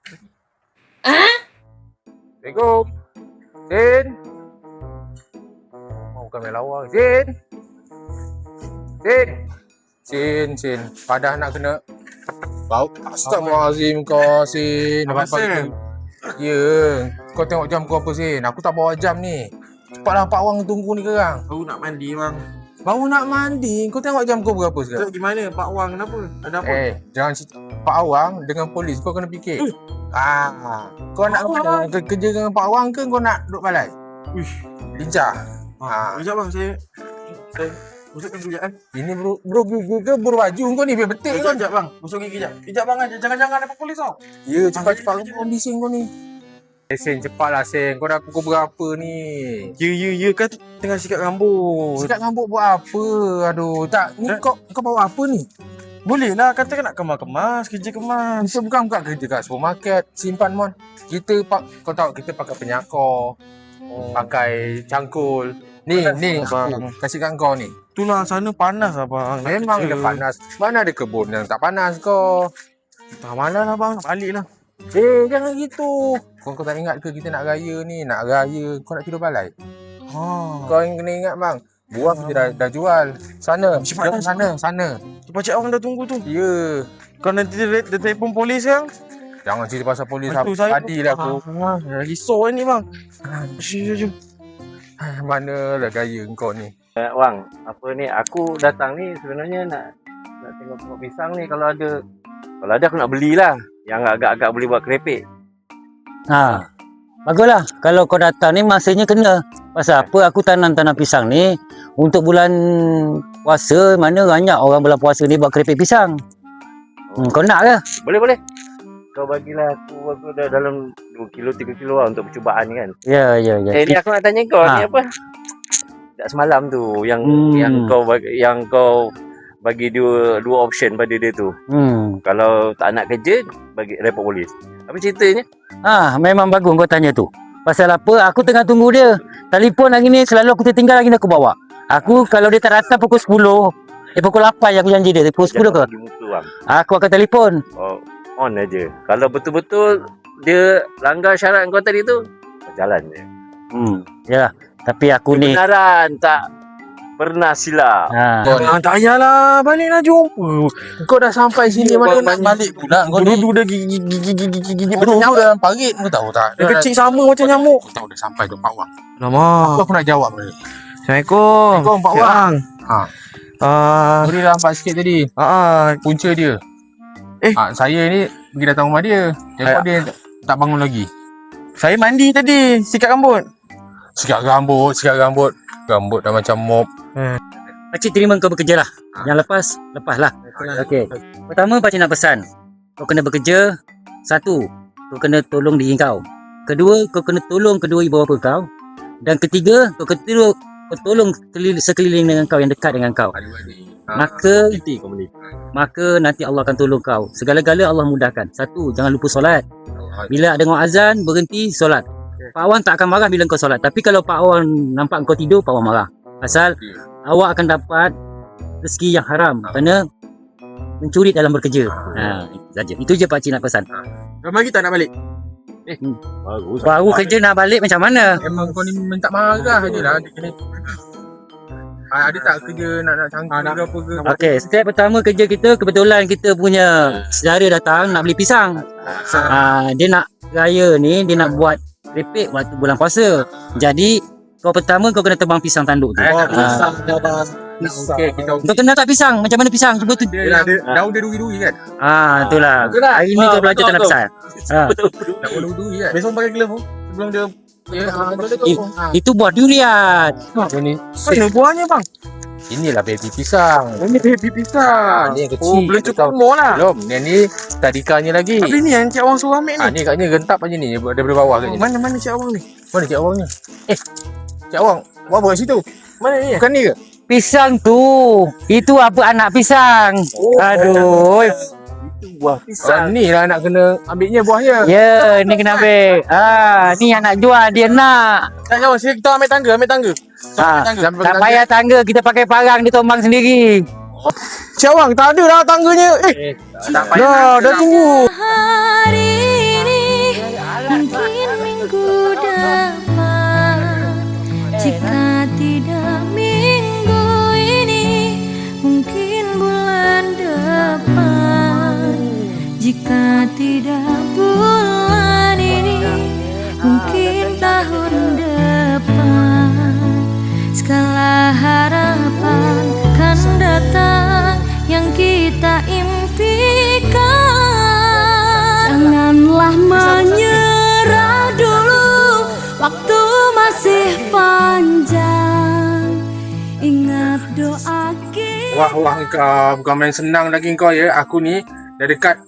Assalamualaikum. Sin. Oh, bukan main lawa. Sin. Sin. Sin. Padah nak kena. Bau. Astagfirullahalazim kau, Sin. Abang Nampak ya. Kau tengok jam kau apa, Sin? Aku tak bawa jam ni. Cepatlah Pak Wang tunggu ni sekarang. Baru nak mandi bang. Baru nak mandi. Kau tengok jam kau berapa sekarang? Gimana Pak Wang kenapa? Ada apa? Jangan Pak Awang dengan polis kau kena fikir. Kau nak kerja dengan Pak Awang ke kau nak duduk balai? Lincah. Sekejap bang, saya busukkan sekejap kan. Ini bro gigi ke bro baju kau ni biar betik kau. Sekejap bang, busuk gigi sekejap. Sekejap bang aja, jangan ada polis tau. Ya, cepat kau bising kau ni. Sen, cepatlah Sen. Kau dah pukul berapa ni? Ya kan tengah sikat rambut. Sikat rambut buat apa? Aduh, tak. Ni kau bawa apa ni? Boleh lah, katakan nak kemas-kemas, kerja kemas. Kita bukan kerja kat supermarket, simpan mon. Kau tahu kita pakai penyakor, pakai cangkul. Ni abang. aku kasihkan kau ni. Itulah sana panas abang. Memang dia panas. Mana ada kebun yang tak panas kau? Tak malas lah bang, nak balik lah. Jangan gitu. Kau tak ingat ke kita nak raya ni? Nak raya, kau nak tidur balai? Kau yang kena ingat bang. Buah kita dah jual. Sana. Sana. Pakcik awang dah tunggu tu. Ya. Kau nanti dia telefon polis yang. Jangan cerita pasal polis. Tadilah aku. Risau ni bang. Jom. Mana lah gaya kau ni? Wang, apa ni? Aku datang ni sebenarnya nak tengok pisang ni kalau ada aku nak belilah. Yang agak-agak boleh buat kerepek. Baguslah. Kalau kau datang ni masanya kena. Pasal apa aku tanam pisang ni untuk bulan puasa, mana banyak orang bulan puasa ni buat kerepek pisang. Kau nak ke? Boleh. Kau bagilah aku dah dalam 2 kilo 3 kilo lah untuk percubaan ni kan. Ya. Ni aku nak tanya kau ni apa? Tak semalam tu yang kau bagi dua option pada dia tu. Kalau tak nak kerja, bagi report polis. Apa ceritanya? Memang bagus kau tanya tu. Pasal apa? Aku tengah tunggu dia. Telefon hari ni selalu aku tertinggal, lagi aku bawa. Aku kalau dia tak datang pukul 10, pukul 8 yang aku janji dia. Pukul 10 ke? Aku akan telefon. On aja. Kalau betul-betul dia langgar syarat kau tadi tu, jalan je. Yalah. Tapi aku ni kebenaran tak pernah silap. Tak payahlah, baliklah jom. Kau dah sampai sini mana nak balik pula kau ni? Dulu dah gigi Betul dalam parit kau tahu tak? Dia kecil sama macam nyamuk. Kau tahu dah sampai tu Pak Wang. Lama. Aku nak jawab ni. Assalamualaikum Pak Wang. Berilah nampak sikit tadi. Punca dia. Saya ni pergi datang rumah dia. Tengok dia tak bangun lagi. Saya mandi tadi, sikat rambut. Sikat rambut. Rambut dah macam mop. Pakcik terima kau bekerja lah. Yang lepas lah. Okey. Pertama pakcik nak pesan, kau kena bekerja. 1, kau kena tolong diri kau. 2, kau kena tolong kedua ibu bapa kau. Dan 3, kau kena tolong sekeliling dengan kau, yang dekat dengan kau. Maka nanti Allah akan tolong kau. Segala-gala Allah mudahkan. 1, jangan lupa solat. Bila dengar azan, berhenti solat. Pak Wan tak akan marah bila kau solat. Tapi kalau Pak Wan nampak kau tidur, Pak Wan marah. Pasal awak akan dapat rezeki yang haram kerana mencuri dalam bekerja. Itu saja. Itu je pakcik nak pesan. Ramai kita nak balik. Baru kerja nak balik macam mana? Emang kau ni minta marah je lah. Dia kena ada tak kerja nak cangkul ke apa ke? Okey, step pertama kerja kita, kebetulan kita punya saudara datang nak beli pisang. Dia nak raya ni, dia nak buat kerepek waktu bulan puasa. Jadi kau pertama kau kena tebang pisang tanduk tu. Okey, kau kenal tak pisang? Macam mana pisang? Cuba tu. Daun dia duri-duri kan? Itulah. Hari ni kau belajar tanam pisang. Nak duri kan? Besok pakai glove sebelum dia. Itu buah durian. Ini Mana buahnya bang? inilah baby pisang. Ini baby pisang. Ni yang kecil. Belum cukup umur lah. Belum. Ni tadikanya lagi. Tapi ni yang Cik Awang suruh ambil ni. Ni katnya gentap aja ni daripada bawah katnya. Mana Cik Awang ni? Mana Cik Awang ni? Cik Awang, buat apa kat situ? Mana ni? Bukan ni ke? Pisang tu. Itu apa anak pisang. Aduh. Buah pisang. Ni lah nak kena ambilnya buahnya. Ya, ni kena ambil. Ni yang nak jual, dia nak. Tak jauh, kita ambil tangga. Tak payah tangga, kita pakai parang, dia tombang sendiri. Cik Awang, tak ada lah tangganya. Tak payah. Dah tunggu. Hari ini tidak bulan ini, mungkin tahun depan segala harapan kan datang yang kita impikan. Janganlah menyerah dulu, waktu masih panjang. Ingat doa kita. Wah kau bukan main senang lagi kau ya. Aku ni dah dekat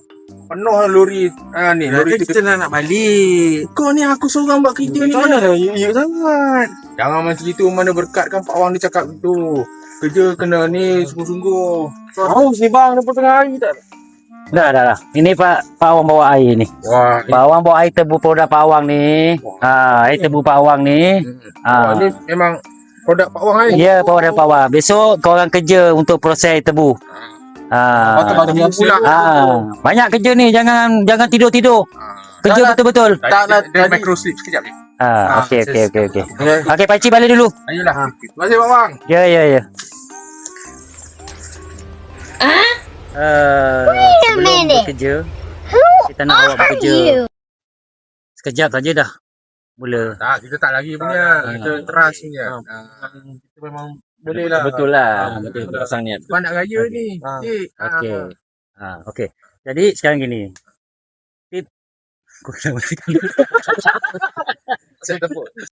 penuh lori ni lori tu. Kita nak balik. Kau ni aku seorang buat kerja ni. Macam mana? Ya sangat. Jangan macam itu, mana berkat kan Pak Wang dia cakap tu. Kerja kena ni sungguh-sungguh. Haus ni bang, dah tengah hari tak. Dah. Ini Pak Awang bawa air ni. Wah, Pak Awang bawa air tebu produk Pak Awang ni. Air tebu Pak Awang ni. ni memang produk Pak Wang ni. Ya, produk Pak Awang. Besok kau orang kerja untuk proses tebu. Patut pula. Banyak kerja ni, jangan tidur-tidur. Kerja betul-betul. Tak nak Dia micro sleep sekejap ni. Okey. Okey, pakcik balik dulu. Ayolah. Terima kasih Pak Wang. Ya. Sebelum bekerja, kita nak awak bekerja. Sekejap saja dah. Mula. Tak, kita tak lagi punya. Kita trust punya. Kita memang boleh lah. Betul lah. Betul pasang niat. Sebab nak raya ni. Okey. Jadi sekarang gini. Tip. Kau kena Saya tepuk.